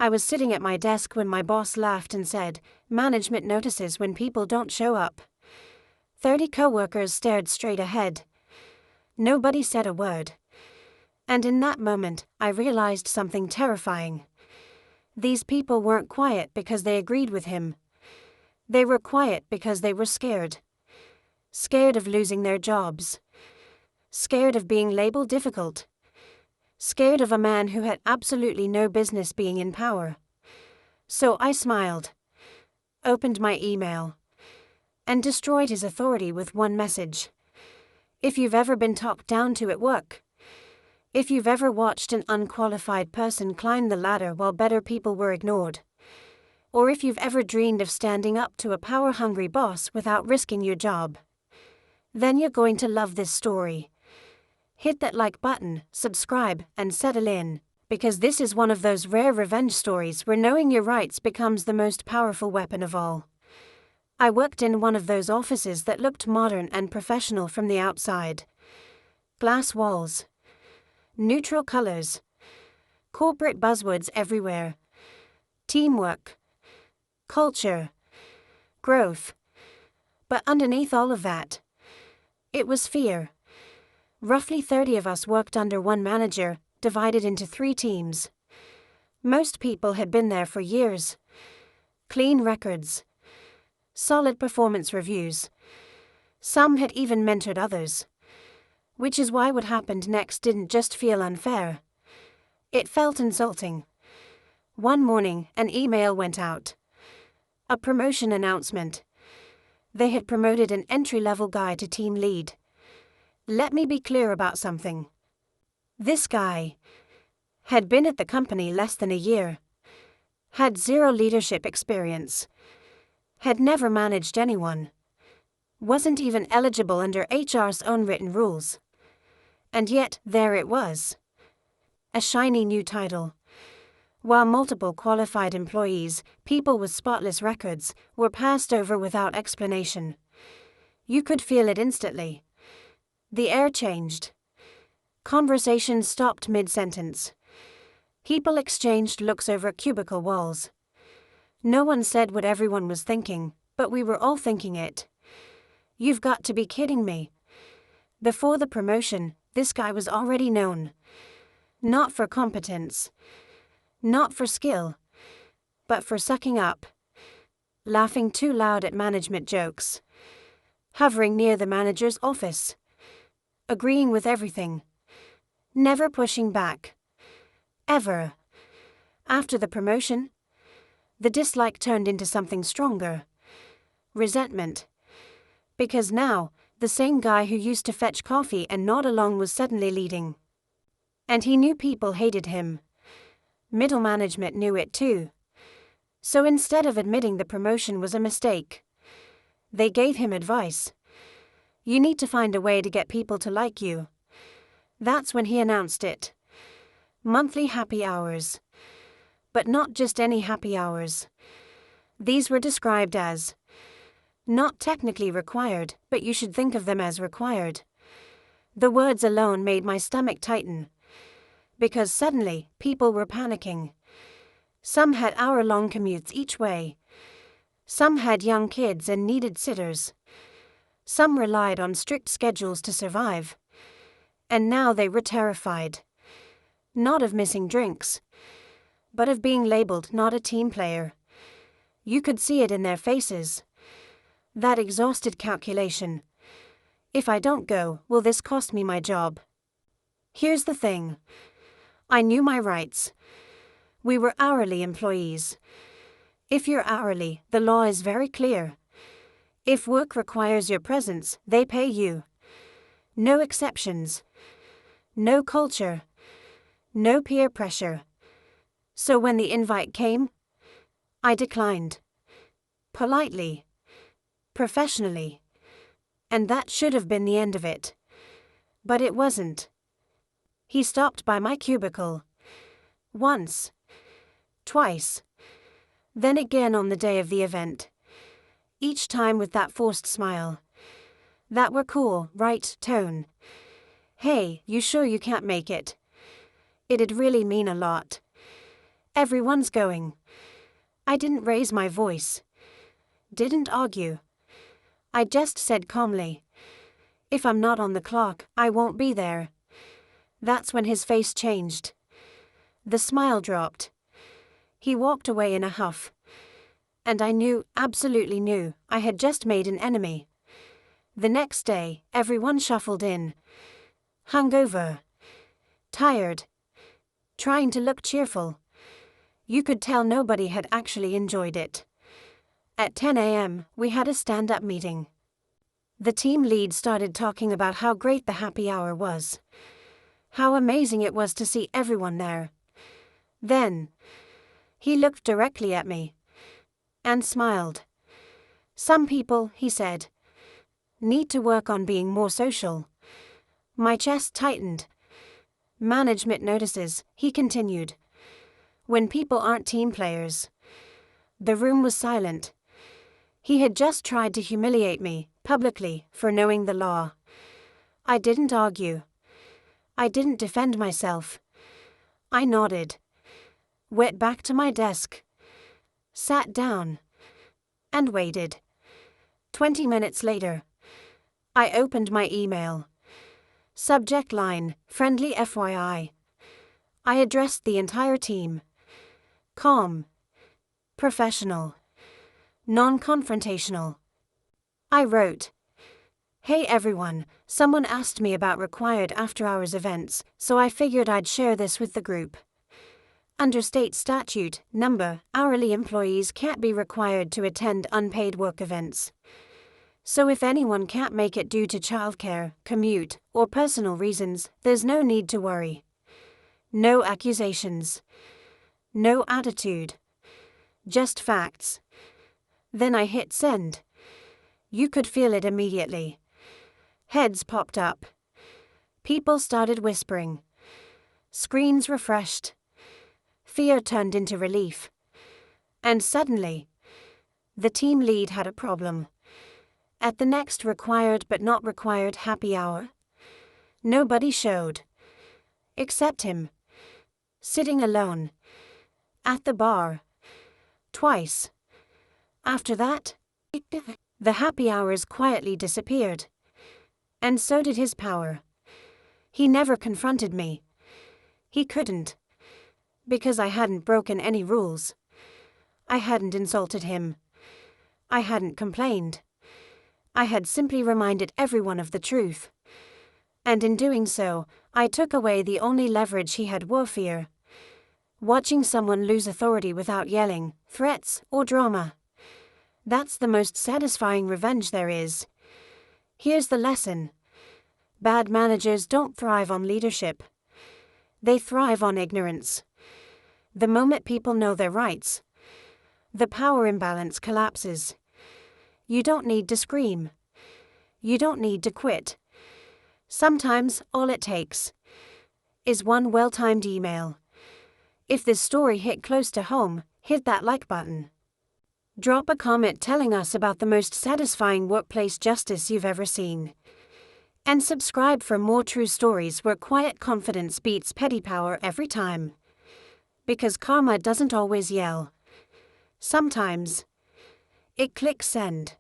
I was sitting at my desk when my boss laughed and said, "Management notices when people don't show up." 30 coworkers stared straight ahead. Nobody said a word. And in that moment, I realized something terrifying. These people weren't quiet because they agreed with him. They were quiet because they were scared. Scared of losing their jobs. Scared of being labeled difficult. Scared of a man who had absolutely no business being in power. So I smiled, opened my email, and destroyed his authority with one message. If you've ever been talked down to at work, if you've ever watched an unqualified person climb the ladder while better people were ignored, or if you've ever dreamed of standing up to a power-hungry boss without risking your job, then you're going to love this story. Hit that like button, subscribe, and settle in, because this is one of those rare revenge stories where knowing your rights becomes the most powerful weapon of all. I worked in one of those offices that looked modern and professional from the outside. Glass walls. Neutral colors. Corporate buzzwords everywhere. Teamwork. Culture. Growth. But underneath all of that, it was fear. Roughly 30 of us worked under one manager, divided into 3 teams. Most people had been there for years. Clean records. Solid performance reviews. Some had even mentored others. Which is why what happened next didn't just feel unfair. It felt insulting. One morning, an email went out. A promotion announcement. They had promoted an entry-level guy to team lead. Let me be clear about something. This guy had been at the company less than a year, had 0 leadership experience, had never managed anyone, wasn't even eligible under HR's own written rules. And yet, there it was. A shiny new title. While multiple qualified employees, people with spotless records, were passed over without explanation. You could feel it instantly. The air changed. Conversations stopped mid-sentence. People exchanged looks over cubicle walls. No one said what everyone was thinking, but we were all thinking it. You've got to be kidding me. Before the promotion, this guy was already known. Not for competence. Not for skill. But for sucking up. Laughing too loud at management jokes. Hovering near the manager's office. Agreeing with everything. Never pushing back. Ever. After the promotion, the dislike turned into something stronger. Resentment. Because now, the same guy who used to fetch coffee and nod along was suddenly leading. And he knew people hated him. Middle management knew it too. So instead of admitting the promotion was a mistake, they gave him advice. You need to find a way to get people to like you. That's when he announced it. Monthly happy hours. But not just any happy hours. These were described as not technically required, but you should think of them as required. The words alone made my stomach tighten. Because suddenly, people were panicking. Some had hour-long commutes each way. Some had young kids and needed sitters. Some relied on strict schedules to survive. And now they were terrified. Not of missing drinks, but of being labeled not a team player. You could see it in their faces. That exhausted calculation. If I don't go, will this cost me my job? Here's the thing. I knew my rights. We were hourly employees. If you're hourly, the law is very clear. If work requires your presence, they pay you. No exceptions. No culture. No peer pressure. So when the invite came, I declined. Politely. Professionally. And that should have been the end of it. But it wasn't. He stopped by my cubicle. Once. Twice. Then again on the day of the event. Each time with that forced smile. That "we're cool, right" tone. Hey, you sure you can't make it? It'd really mean a lot. Everyone's going. I didn't raise my voice. Didn't argue. I just said calmly, if I'm not on the clock, I won't be there. That's when his face changed. The smile dropped. He walked away in a huff. And I knew, absolutely knew, I had just made an enemy. The next day, everyone shuffled in. Hungover. Tired. Trying to look cheerful. You could tell nobody had actually enjoyed it. At 10 a.m., we had a stand-up meeting. The team lead started talking about how great the happy hour was. How amazing it was to see everyone there. Then, he looked directly at me and smiled. Some people, he said, need to work on being more social. My chest tightened. Management notices, he continued, when people aren't team players. The room was silent. He had just tried to humiliate me, publicly, for knowing the law. I didn't argue. I didn't defend myself. I nodded. Went back to my desk. Sat down. And waited. 20 minutes later. I opened my email. Subject line, friendly FYI. I addressed the entire team. Calm. Professional. Non-confrontational. I wrote, hey everyone, someone asked me about required after-hours events, so I figured I'd share this with the group. Under state statute, hourly employees can't be required to attend unpaid work events. So if anyone can't make it due to childcare, commute, or personal reasons, there's no need to worry. No accusations. No attitude. Just facts. Then I hit send. You could feel it immediately. Heads popped up. People started whispering. Screens refreshed. Fear turned into relief. And suddenly, the team lead had a problem. At the next required but not required happy hour, nobody showed. Except him. Sitting alone. At the bar. Twice. After that, the happy hours quietly disappeared. And so did his power. He never confronted me. He couldn't. Because I hadn't broken any rules. I hadn't insulted him. I hadn't complained. I had simply reminded everyone of the truth. And in doing so, I took away the only leverage he had: warfare. Watching someone lose authority without yelling, threats, or drama. That's the most satisfying revenge there is. Here's the lesson. Bad managers don't thrive on leadership. They thrive on ignorance. The moment people know their rights, the power imbalance collapses. You don't need to scream. You don't need to quit. Sometimes all it takes is one well-timed email. If this story hit close to home, hit that like button. Drop a comment telling us about the most satisfying workplace justice you've ever seen. And subscribe for more true stories where quiet confidence beats petty power every time. Because karma doesn't always yell. Sometimes it clicks send.